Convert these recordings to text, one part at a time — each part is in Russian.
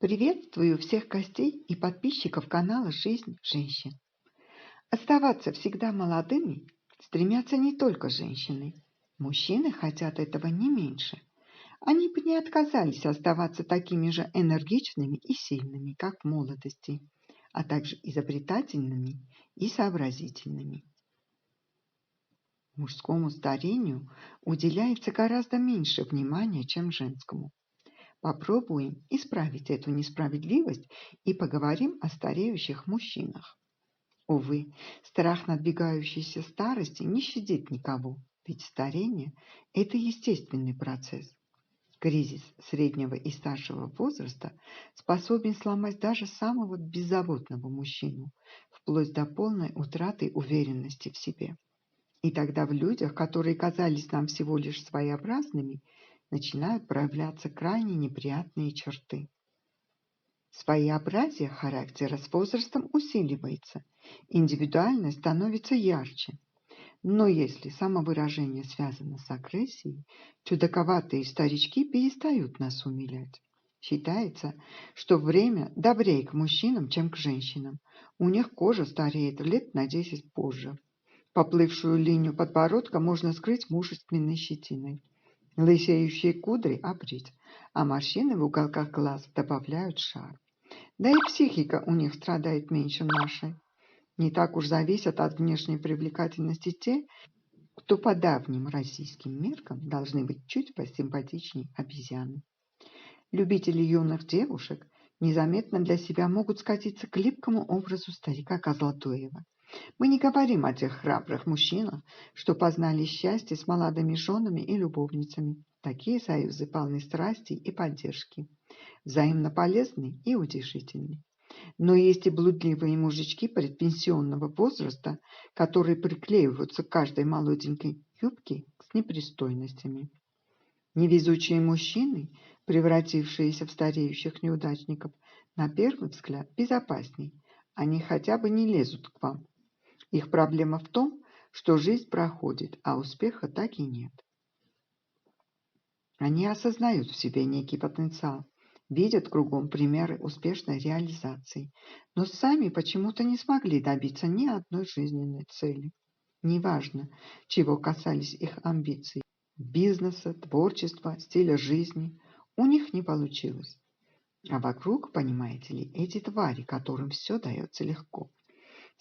Приветствую всех гостей и подписчиков канала «Жизнь женщин». Оставаться всегда молодыми стремятся не только женщины. Мужчины хотят этого не меньше. Они бы не отказались оставаться такими же энергичными и сильными, как в молодости, а также изобретательными и сообразительными. Мужскому старению уделяется гораздо меньше внимания, чем женскому. Попробуем исправить эту несправедливость и поговорим о стареющих мужчинах. Увы, страх надвигающейся старости не щадит никого, ведь старение – это естественный процесс. Кризис среднего и старшего возраста способен сломать даже самого беззаботного мужчину, вплоть до полной утраты уверенности в себе. И тогда в людях, которые казались нам всего лишь своеобразными, начинают проявляться крайне неприятные черты. Своеобразие характера с возрастом усиливается, индивидуальность становится ярче. Но если самовыражение связано с агрессией, чудаковатые старички перестают нас умилять. Считается, что время добрее к мужчинам, чем к женщинам. У них кожа стареет лет на 10 позже. Поплывшую линию подбородка можно скрыть мужественной щетиной. Лысеющие кудри обрить, а морщины в уголках глаз добавляют шар. Да и психика у них страдает меньше нашей. Не так уж зависят от внешней привлекательности те, кто по давним российским меркам должны быть чуть посимпатичнее обезьяны. Любители юных девушек незаметно для себя могут скатиться к липкому образу старика Козлатуева. Мы не говорим о тех храбрых мужчинах, что познали счастье с молодыми женами и любовницами. Такие союзы полны страсти и поддержки, взаимно полезны и утешительны. Но есть и блудливые мужички предпенсионного возраста, которые приклеиваются к каждой молоденькой юбке с непристойностями. Невезучие мужчины, превратившиеся в стареющих неудачников, на первый взгляд безопасней. Они хотя бы не лезут к вам. Их проблема в том, что жизнь проходит, а успеха так и нет. Они осознают в себе некий потенциал, видят кругом примеры успешной реализации, но сами почему-то не смогли добиться ни одной жизненной цели. Неважно, чего касались их амбиции – бизнеса, творчества, стиля жизни – у них не получилось. А вокруг, понимаете ли, эти твари, которым все дается легко.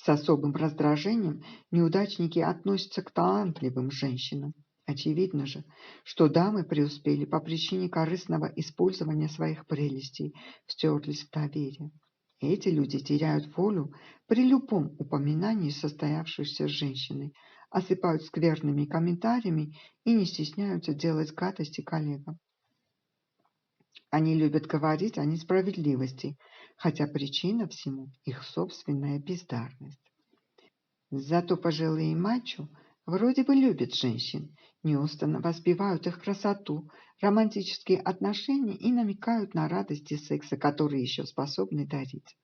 С особым раздражением неудачники относятся к талантливым женщинам. Очевидно же, что дамы преуспели по причине корыстного использования своих прелестей, втерлись в доверие. Эти люди теряют волю при любом упоминании состоявшейся женщины, осыпают скверными комментариями и не стесняются делать гадости коллегам. Они любят говорить о несправедливости, хотя причина всему – их собственная бездарность. Зато пожилые мачо вроде бы любят женщин, неустанно воспевают их красоту, романтические отношения и намекают на радости секса, которые еще способны дарить.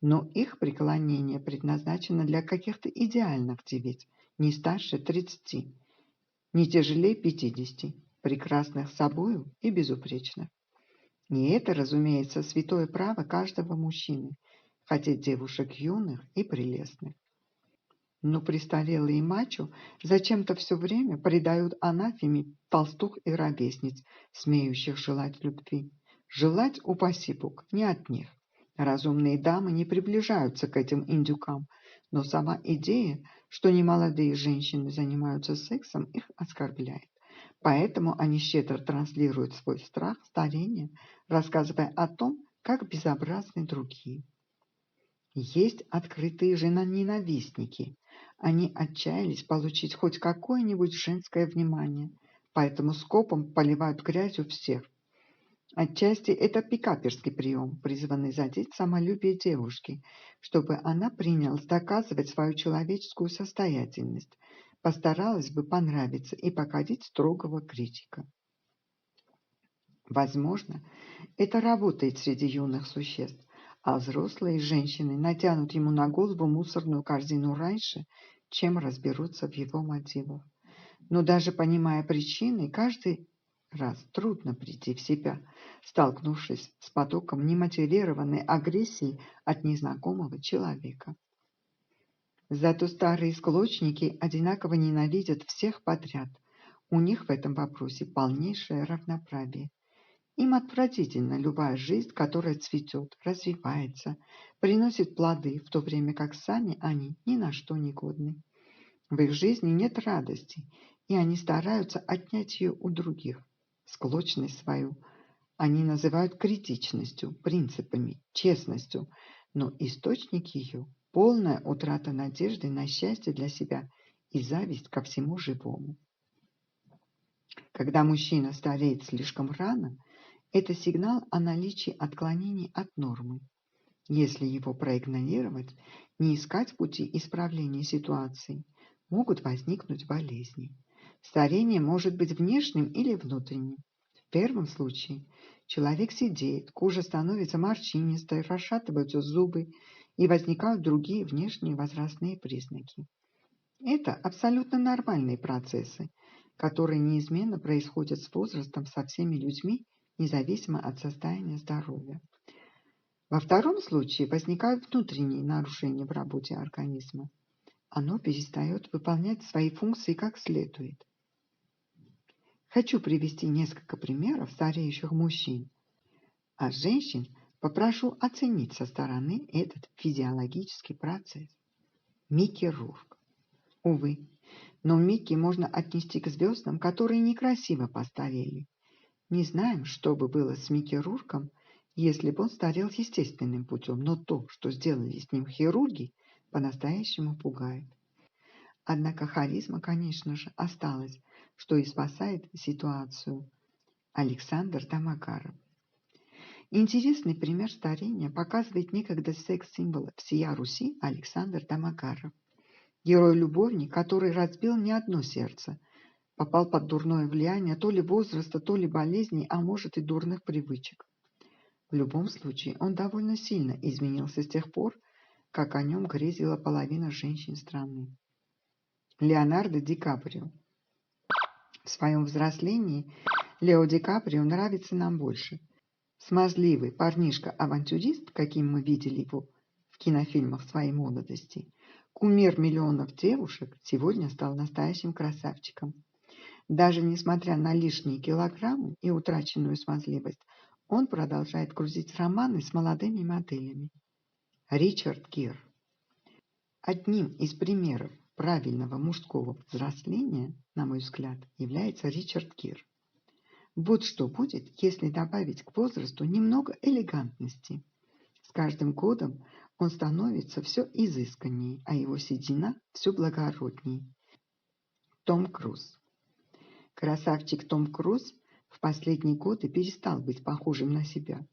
Но их преклонение предназначено для каких-то идеальных девиц, не старше 30, не тяжелее 50, прекрасных собою и безупречных. И это, разумеется, святое право каждого мужчины – хотеть девушек юных и прелестных. Но престарелые мачо зачем-то все время предают анафеме толстух и ровесниц, смеющих желать любви. Желать, упаси Бог, не от них. Разумные дамы не приближаются к этим индюкам, но сама идея, что немолодые женщины занимаются сексом, их оскорбляет. Поэтому они щедро транслируют свой страх старения, рассказывая о том, как безобразны другие. Есть открытые женоненавистники. Они отчаялись получить хоть какое-нибудь женское внимание, поэтому скопом поливают грязью всех. Отчасти это пикаперский прием, призванный задеть самолюбие девушки, чтобы она принялась доказывать свою человеческую состоятельность, постаралась бы понравиться и покорить строгого критика. Возможно, это работает среди юных существ, а взрослые женщины натянут ему на голову мусорную корзину раньше, чем разберутся в его мотивах. Но даже понимая причины, каждый раз трудно прийти в себя, столкнувшись с потоком немотивированной агрессии от незнакомого человека. Зато старые склочники одинаково ненавидят всех подряд. У них в этом вопросе полнейшее равноправие. Им отвратительна любая жизнь, которая цветет, развивается, приносит плоды, в то время как сами они ни на что не годны. В их жизни нет радости, и они стараются отнять ее у других. Склочность свою они называют критичностью, принципами, честностью, но источник ее – полная утрата надежды на счастье для себя и зависть ко всему живому. Когда мужчина стареет слишком рано, это сигнал о наличии отклонений от нормы. Если его проигнорировать, не искать пути исправления ситуации, могут возникнуть болезни. Старение может быть внешним или внутренним. В первом случае человек сидеет, кожа становится морщинистой, расшатываются зубы и возникают другие внешние возрастные признаки. Это абсолютно нормальные процессы, которые неизменно происходят с возрастом со всеми людьми, независимо от состояния здоровья. Во втором случае возникают внутренние нарушения в работе организма. Оно перестает выполнять свои функции как следует. Хочу привести несколько примеров стареющих мужчин, а женщин попрошу оценить со стороны этот физиологический процесс. Микки Рурк. Увы, но Микки можно отнести к звездам, которые некрасиво постарели. Не знаем, что бы было с Микки Рурком, если бы он старел естественным путем, но то, что сделали с ним хирурги, по-настоящему пугает. Однако харизма, конечно же, осталась, что и спасает ситуацию. Александр Домогаров. Интересный пример старения показывает некогда секс-символ всея Руси Александр Домогаров. Герой-любовник, который разбил не одно сердце, попал под дурное влияние то ли возраста, то ли болезней, а может и дурных привычек. В любом случае, он довольно сильно изменился с тех пор, как о нем грезила половина женщин страны. Леонардо Ди Каприо. В своем взрослении Лео Ди Каприо нравится нам больше. Смазливый парнишка-авантюрист, каким мы видели его в кинофильмах своей молодости, кумир миллионов девушек, сегодня стал настоящим красавчиком. Даже несмотря на лишние килограммы и утраченную смазливость, он продолжает крутить романы с молодыми моделями. Ричард Гир. Одним из примеров правильного мужского взросления, на мой взгляд, является Ричард Гир. Вот что будет, если добавить к возрасту немного элегантности. С каждым годом он становится все изысканнее, а его седина все благороднее. Том Круз. Красавчик Том Круз в последние годы перестал быть похожим на себя.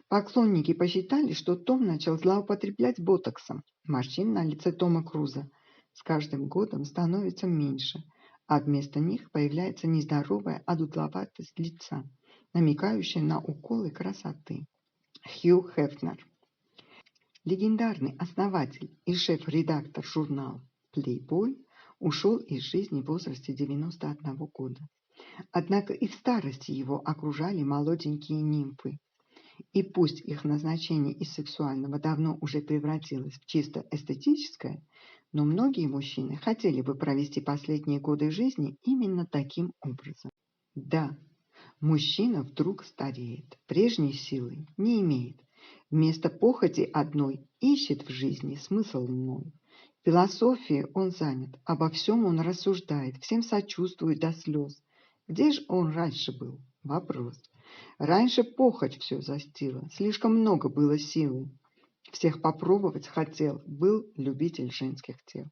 Поклонники посчитали, что Том начал злоупотреблять ботоксом. Морщин на лице Тома Круза с каждым годом становится меньше, а вместо них появляется нездоровая одутловатость лица, намекающая на уколы красоты. Хью Хефнер. Легендарный основатель и шеф-редактор журнала Playboy ушел из жизни в возрасте 91 года. Однако и в старости его окружали молоденькие нимфы. И пусть их назначение из сексуального давно уже превратилось в чисто эстетическое, но многие мужчины хотели бы провести последние годы жизни именно таким образом. Да, мужчина вдруг стареет, прежней силы не имеет. Вместо похоти одной ищет в жизни смысл иной. Философией он занят, обо всем он рассуждает, всем сочувствует до слез. Где же он раньше был? Вопрос. Раньше похоть все застила, слишком много было силы. Всех попробовать хотел, был любитель женских тел.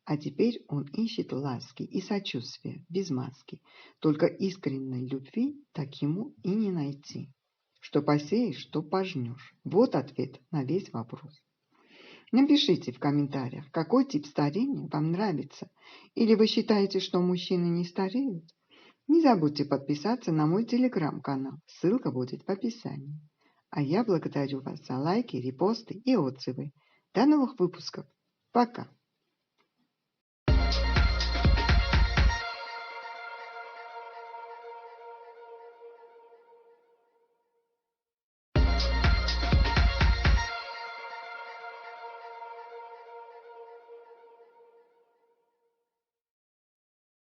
А теперь он ищет ласки и сочувствия, без маски. Только искренней любви так ему и не найти. Что посеешь, то пожнешь. Вот ответ на весь вопрос. Напишите в комментариях, какой тип старения вам нравится. Или вы считаете, что мужчины не стареют? Не забудьте подписаться на мой телеграм-канал, ссылка будет в описании. А я благодарю вас за лайки, репосты и отзывы. До новых выпусков. Пока!